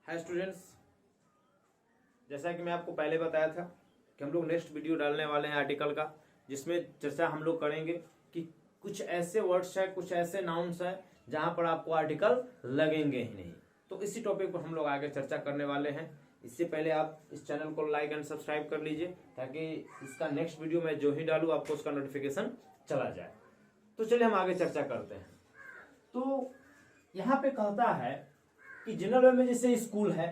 Hi students, जैसा कि मैं आपको पहले बताया था कि हम लोग नेक्स्ट वीडियो डालने वाले हैं आर्टिकल का, जिसमें चर्चा हम लोग करेंगे कि कुछ ऐसे वर्ड्स है, कुछ ऐसे नाउन्स है जहां पर आपको आर्टिकल लगेंगे ही नहीं। तो इसी टॉपिक पर हम लोग आगे चर्चा करने वाले हैं। इससे पहले आप इस चैनल को लाइक एंड सब्सक्राइब कर लीजिए ताकि इसका नेक्स्ट वीडियो मैं जो ही डालूँ आपको उसका नोटिफिकेशन चला जाए। तो चलिए हम आगे चर्चा करते हैं। तो यहाँ पे कहता है कि जनरल वे में जैसे स्कूल है,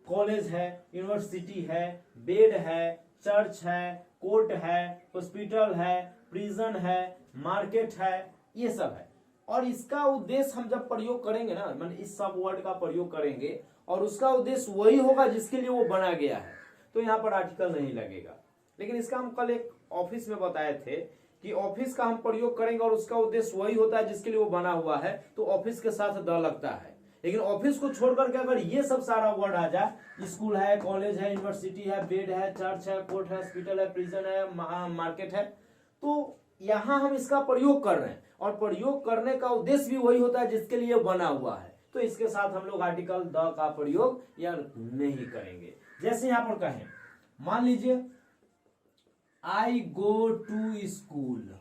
कॉलेज है, यूनिवर्सिटी है, बेड है, चर्च है, कोर्ट है, हॉस्पिटल है, प्रिजन है, मार्केट है, ये सब है। और इसका उद्देश्य हम जब प्रयोग करेंगे ना, मतलब इस सब वर्ड का प्रयोग करेंगे और उसका उद्देश्य वही होगा जिसके लिए वो बना गया है, तो यहाँ पर आर्टिकल नहीं लगेगा। लेकिन इसका हम कल एक ऑफिस में बताए थे कि ऑफिस का हम प्रयोग करेंगे और उसका उद्देश्य वही होता है जिसके लिए वो बना हुआ है, तो ऑफिस के साथ द लगता है। लेकिन ऑफिस को छोड़ करके अगर ये सब सारा वर्ड आ जाए, स्कूल है, कॉलेज है, यूनिवर्सिटी है, बेड है, चर्च है, कोर्ट है, हॉस्पिटल है, प्रिजन है, मार्केट है, तो यहाँ हम इसका प्रयोग कर रहे हैं और प्रयोग करने का उद्देश्य भी वही होता है जिसके लिए बना हुआ है, तो इसके साथ हम लोग आर्टिकल द का प्रयोग या नहीं करेंगे। जैसे यहाँ पर कहें, मान लीजिए आई गो टू स्कूल।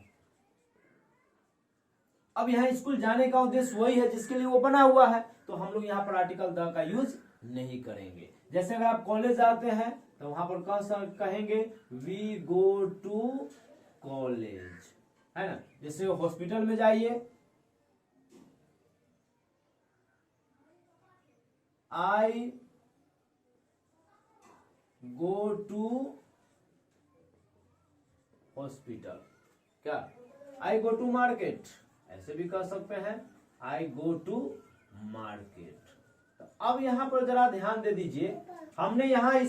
अब यहाँ स्कूल जाने का उद्देश्य वही है जिसके लिए वो बना हुआ है, तो हम लोग यहाँ पर आर्टिकल द का यूज नहीं करेंगे। जैसे अगर आप कॉलेज आते हैं तो वहां पर कहेंगे वी गो टू कॉलेज, है ना। जैसे हॉस्पिटल में जाइए, आई गो टू हॉस्पिटल। क्या आई गो टू मार्केट, ऐसे भी कह सकते हैं आई गो टू मार्केट। तो अब यहां पर जरा ध्यान दे दीजिए, हमने यहाँ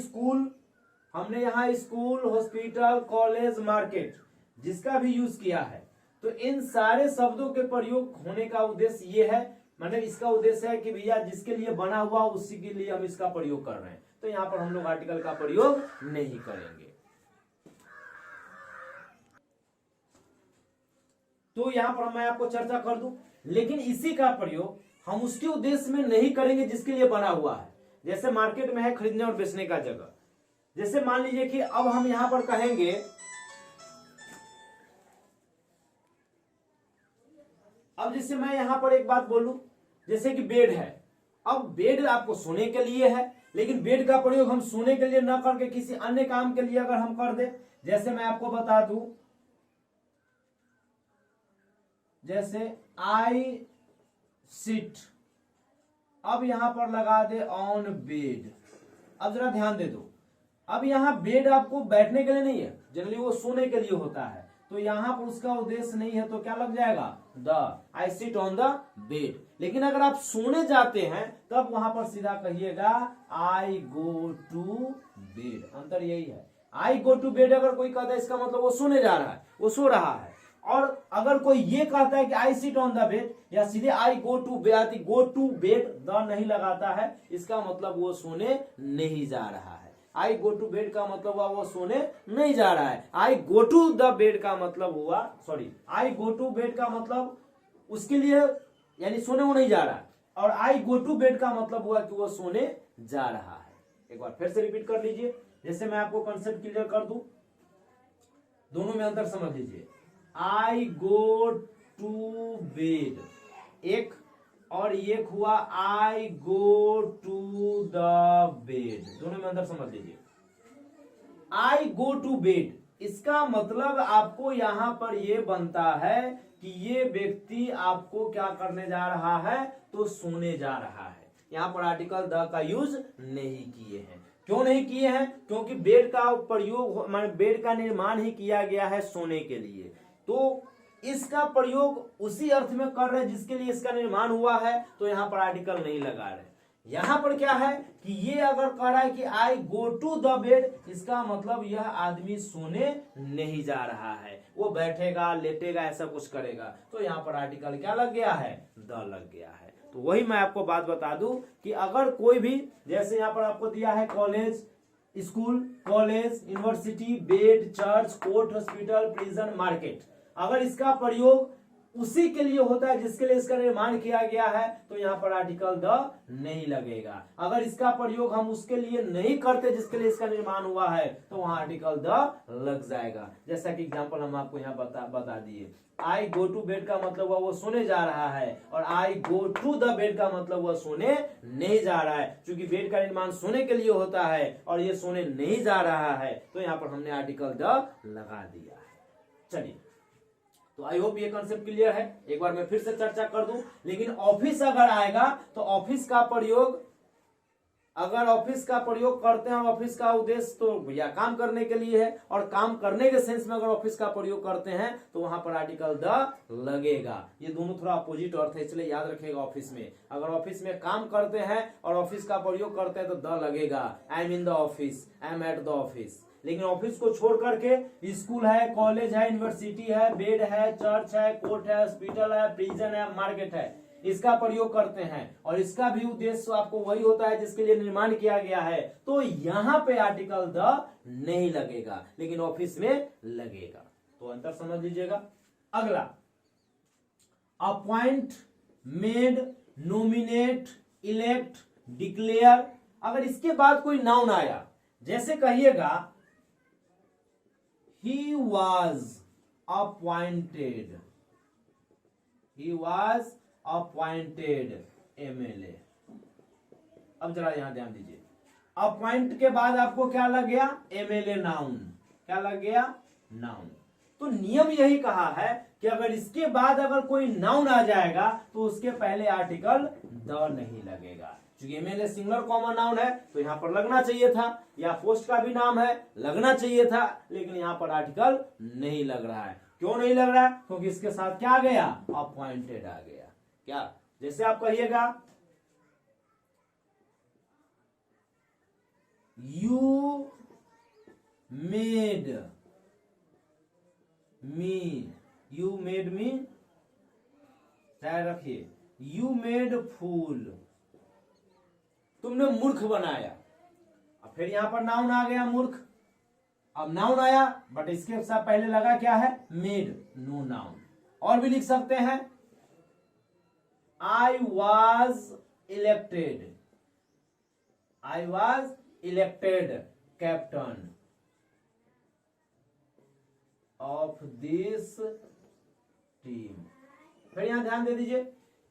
स्कूल, हॉस्पिटल, कॉलेज, मार्केट जिसका भी यूज किया है, तो इन सारे शब्दों के प्रयोग होने का उद्देश्य ये है, मतलब इसका उद्देश्य है कि भैया जिसके लिए बना हुआ उसी के लिए हम इसका प्रयोग कर रहे हैं, तो यहाँ पर हम लोग आर्टिकल का प्रयोग नहीं करेंगे। तो यहां पर मैं आपको चर्चा कर दूं, लेकिन इसी का प्रयोग हम उसके उद्देश्य में नहीं करेंगे जिसके लिए बना हुआ है। जैसे मार्केट में है खरीदने और बेचने का जगह, जैसे मान लीजिए कि अब हम यहां पर कहेंगे, अब जैसे मैं यहां पर एक बात बोलूं, जैसे कि बेड है। अब बेड आपको सोने के लिए है, लेकिन बेड का प्रयोग हम सोने के लिए न करके किसी अन्य काम के लिए अगर हम कर दे, जैसे मैं आपको बता दूं, जैसे आई सिट, अब यहां पर लगा दे ऑन बेड। अब जरा ध्यान दे दो, अब यहां बेड आपको बैठने के लिए नहीं है, जनरली वो सोने के लिए होता है, तो यहां पर उसका उद्देश्य नहीं है, तो क्या लग जाएगा the, I sit on the bed. लेकिन अगर आप सोने जाते हैं तब वहां पर सीधा कहिएगा आई गो टू बेड। अंतर यही है, आई गो टू बेड अगर कोई कहता है इसका मतलब वो सोने जा रहा है, वो सो रहा है। और अगर कोई ये कहता है कि I sit on the bed, या सीधे आई गो टू बेड, द नहीं लगाता है, इसका मतलब वो सोने नहीं जा रहा है। आई गो टू बेड का मतलब हुआ वो सोने नहीं जा रहा है। आई गो टू द बेड का मतलब हुआ, आई गो टू बेड का मतलब उसके लिए यानी सोने वो नहीं जा रहा है, और आई गो टू बेड का मतलब हुआ कि वो सोने जा रहा है। एक बार फिर से रिपीट कर लीजिए, जैसे मैं आपको कंसेप्ट क्लियर कर दूं, दोनों में अंतर समझ लीजिए। आई गो टू बेड एक, और एक हुआ आई गो टू द बेड, दोनों में अंदर समझ लीजिए। आई गो टू बेड, इसका मतलब आपको यहां पर यह बनता है कि ये व्यक्ति आपको क्या करने जा रहा है, तो सोने जा रहा है। यहां पर आर्टिकल द का यूज नहीं किए हैं। क्यों नहीं किए हैं? क्योंकि बेड का प्रयोग, बेड का निर्माण ही किया गया है सोने के लिए, तो इसका प्रयोग उसी अर्थ में कर रहे हैं जिसके लिए इसका निर्माण हुआ है, तो यहां पर आर्टिकल नहीं लगा रहे। यहां पर क्या है कि ये अगर कह रहा है कि आई गो टू द बेड, इसका मतलब यह आदमी सोने नहीं जा रहा है, वो बैठेगा, लेटेगा, ऐसा कुछ करेगा, तो यहां पर आर्टिकल क्या लग गया है, द लग गया है। तो वही मैं आपको बात बता दूं कि अगर कोई भी, जैसे यहां पर आपको दिया है college, school, college, university, bed, church, court, hospital, prison, market, अगर इसका प्रयोग उसी के लिए होता है जिसके लिए इसका निर्माण किया गया है, तो यहाँ पर आर्टिकल द नहीं लगेगा। अगर इसका प्रयोग हम उसके लिए नहीं करते जिसके लिए इसका निर्माण हुआ है, तो वहां आर्टिकल द लग जाएगा। जैसा कि एग्जांपल हम आपको यहाँ बता दिए, आई गो टू बेड का मतलब हुआ वो सोने जा रहा है, और आई गो टू द बेड का मतलब हुआ सोने नहीं जा रहा है। क्योंकि बेड का निर्माण सोने के लिए होता है और ये सोने नहीं जा रहा है, तो यहाँ पर हमने आर्टिकल द लगा दिया है। चलिए, तो आई होप ये कंसेप्ट क्लियर है। एक बार मैं फिर से चर्चा कर दूं, लेकिन ऑफिस अगर आएगा तो ऑफिस का प्रयोग, अगर ऑफिस का प्रयोग करते हैं, ऑफिस का उद्देश्य तो या काम करने के लिए है, और काम करने के सेंस में अगर ऑफिस का प्रयोग करते हैं तो वहां पर आर्टिकल द लगेगा। ये दोनों थोड़ा अपोजिट अर्थ है, इसलिए याद रखिएगा। ऑफिस में अगर ऑफिस में काम करते हैं और ऑफिस का प्रयोग करते हैं तो द लगेगा, I am in the office, I am at the office. लेकिन ऑफिस को छोड़ करके स्कूल है, कॉलेज है, यूनिवर्सिटी है, बेड है, चर्च है, कोर्ट है, हॉस्पिटल है, प्रिजन है, मार्केट है, इसका प्रयोग करते हैं और इसका भी उद्देश्य आपको वही होता है जिसके लिए निर्माण किया गया है, तो यहां पे आर्टिकल द नहीं लगेगा, लेकिन ऑफिस में लगेगा। तो अंतर समझ लीजिएगा। अगला, appoint, made, nominate, elect, declare. अगर इसके बाद कोई नाउन आया, जैसे कहिएगा he was appointed, he was appointed MLA। अब जरा यहां ध्यान दीजिए, अपॉइंट के बाद आपको क्या लग गया, MLA नाउन। क्या लग गया, नाउन। तो नियम यही कहा है कि अगर इसके बाद अगर कोई नाउन आ जाएगा तो उसके पहले आर्टिकल द नहीं लगेगा। क्योंकि MLA सिंगुलर कॉमन नाउन है तो यहां पर लगना चाहिए था, या पोस्ट का भी नाम है लगना चाहिए था, लेकिन यहां पर आर्टिकल नहीं लग रहा है। क्यों नहीं लग रहा है, क्योंकि इसके साथ क्या आ गया, अपॉइंटेड आ गया। क्या, जैसे आप कहिएगा you made me, you made me, चाहे रखिए यू मेड फूल, तुमने मूर्ख बनाया। अब फिर यहां पर नाउन आ गया मूर्ख। अब नाउन आया बट इसके साथ पहले लगा क्या है, मेड, नो नाउन। और भी लिख सकते हैं, I was elected, I was elected captain of this team. फिर यहां ध्यान दे दीजिए,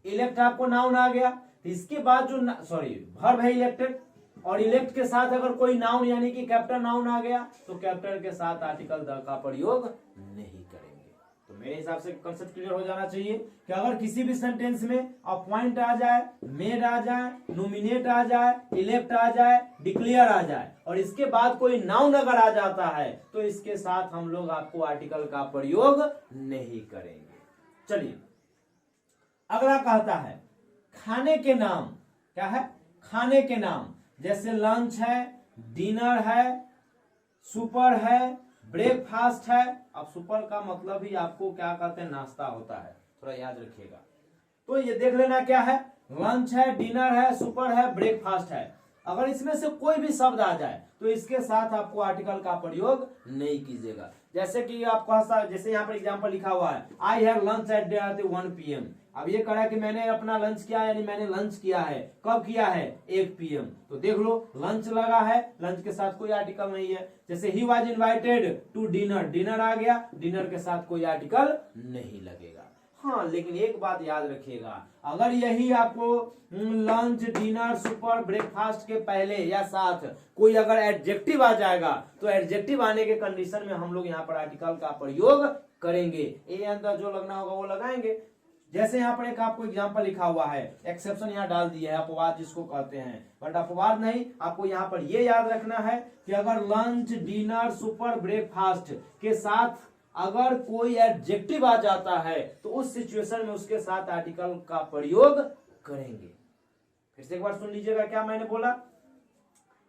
इलेक्ट आपको नाउन आ गया, इसके बाद जो वर्ब है इलेक्टेड, और इलेक्ट के साथ अगर कोई नाउन यानी कि कैप्टन नाउन आ गया तो कैप्टन के साथ आर्टिकल द का प्रयोग नहीं करेंगे। तो मेरे हिसाब से कंसेप्ट क्लियर हो जाना चाहिए कि अगर किसी भी सेंटेंस में अपॉइंट आ जाए, मेड आ जाए, नॉमिनेट आ जाए, इलेक्ट आ जाए, डिक्लेयर आ जाए, और इसके बाद कोई नाउन अगर आ जाता है तो इसके साथ हम लोग आपको आर्टिकल का प्रयोग नहीं करेंगे। चलिए, अगला कहता है खाने के नाम। क्या है, खाने के नाम। जैसे लंच है, डिनर है, सुपर है, ब्रेकफास्ट है। अब सुपर का मतलब ही आपको क्या कहते हैं, नाश्ता होता है, थोड़ा याद रखिएगा। तो ये देख लेना क्या है, लंच है, डिनर है, सुपर है, ब्रेकफास्ट है। अगर इसमें से कोई भी शब्द आ जाए तो इसके साथ आपको आर्टिकल का प्रयोग नहीं कीजिएगा। जैसे कि आपका, जैसे यहाँ पर एग्जांपल लिखा हुआ है, I have lunch at 1 PM। अब ये कह रहा है कि मैंने अपना लंच किया, यानी मैंने लंच किया है। कब किया है, 1 PM। तो देख लो, लंच लगा है, लंच के साथ कोई आर्टिकल नहीं है। जैसे ही was invited to dinner, dinner आ गया, डिनर के साथ कोई आर्टिकल नहीं लगेगा। हाँ, लेकिन एक बात याद रखिएगा, अगर यही आपको लंच, डिनर, सुपर, ब्रेकफास्ट के पहले या साथ कोई अगर एडजेक्टिव आ जाएगा तो एडजेक्टिव आने के कंडीशन में हम लोग यहाँ पर आर्टिकल का प्रयोग करेंगे। ए अंदर जो लगना होगा वो लगाएंगे। जैसे यहाँ पर एक आपको एग्जांपल लिखा हुआ है, एक्सेप्शन यहाँ डाल दिया है, अपवाद जिसको कहते हैं, बट अपवाद नहीं। आपको यहाँ पर ये याद रखना है कि अगर लंच, डिनर, सुपर, ब्रेकफास्ट के साथ अगर कोई एडजेक्टिव आ जाता है तो उस सिचुएशन में उसके साथ आर्टिकल का प्रयोग करेंगे। फिर से एक बार सुन लीजिएगा क्या मैंने बोला,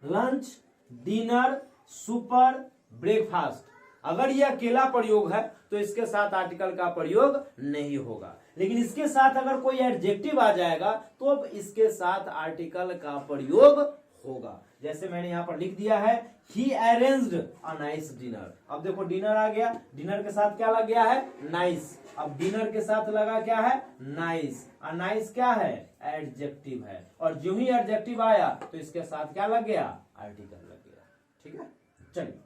लंच, डिनर, सुपर, ब्रेकफास्ट। अगर यह अकेला प्रयोग है तो इसके साथ आर्टिकल का प्रयोग नहीं होगा, लेकिन इसके साथ अगर कोई एडजेक्टिव आ जाएगा तो अब इसके साथ आर्टिकल का प्रयोग होगा। जैसे मैंने यहां पर लिख दिया है, ही अरेंज्ड अ नाइस डिनर। अब देखो डिनर आ गया, डिनर के साथ क्या लग गया है, नाइस। अब डिनर के साथ लगा क्या है, नाइस, और नाइस क्या है, एडजेक्टिव है, और जो ही एडजेक्टिव आया तो इसके साथ क्या लग गया, आर्टिकल लग गया। ठीक है, चलिए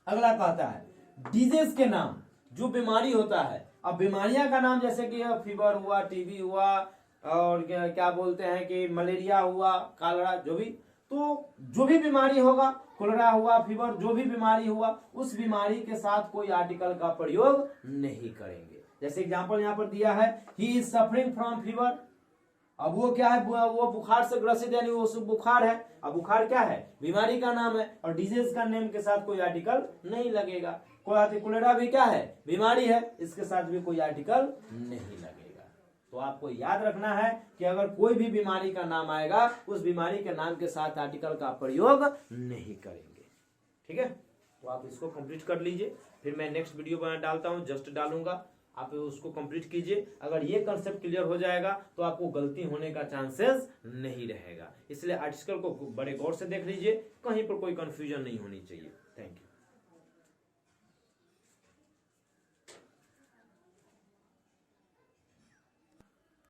अगला कहता है डिजीज के नाम, जो बीमारी होता है। अब बीमारियां का नाम जैसे कि फीवर हुआ, टीबी हुआ, और क्या बोलते हैं कि मलेरिया हुआ, कालरा, जो भी, तो जो भी बीमारी होगा, कोलेरा हुआ, फीवर, जो भी बीमारी हुआ, उस बीमारी के साथ कोई आर्टिकल का प्रयोग नहीं करेंगे। जैसे एग्जांपल यहाँ पर दिया है, he is suffering from fever. अब वो क्या है, वो बुखार से ग्रसित, यानी वो बुखार है। अब बुखार क्या है, बीमारी का नाम है, और डिजीज का नेम के साथ कोई आर्टिकल नहीं लगेगा। कोलेरा भी क्या है, बीमारी है, इसके साथ भी कोई आर्टिकल नहीं लगेगा। तो आपको याद रखना है कि अगर कोई भी बीमारी का नाम आएगा, उस बीमारी के नाम के साथ आर्टिकल का प्रयोग नहीं करेंगे। ठीक है, तो आप इसको कंप्लीट कर लीजिए, फिर मैं नेक्स्ट वीडियो बना डालता हूं, जस्ट डालूंगा, आप उसको कंप्लीट कीजिए। अगर ये कंसेप्ट क्लियर हो जाएगा तो आपको गलती होने का चांसेस नहीं रहेगा। इसलिए आर्टिकल को बड़े गौर से देख लीजिए, कहीं पर कोई कंफ्यूजन नहीं होनी चाहिए। Thank you.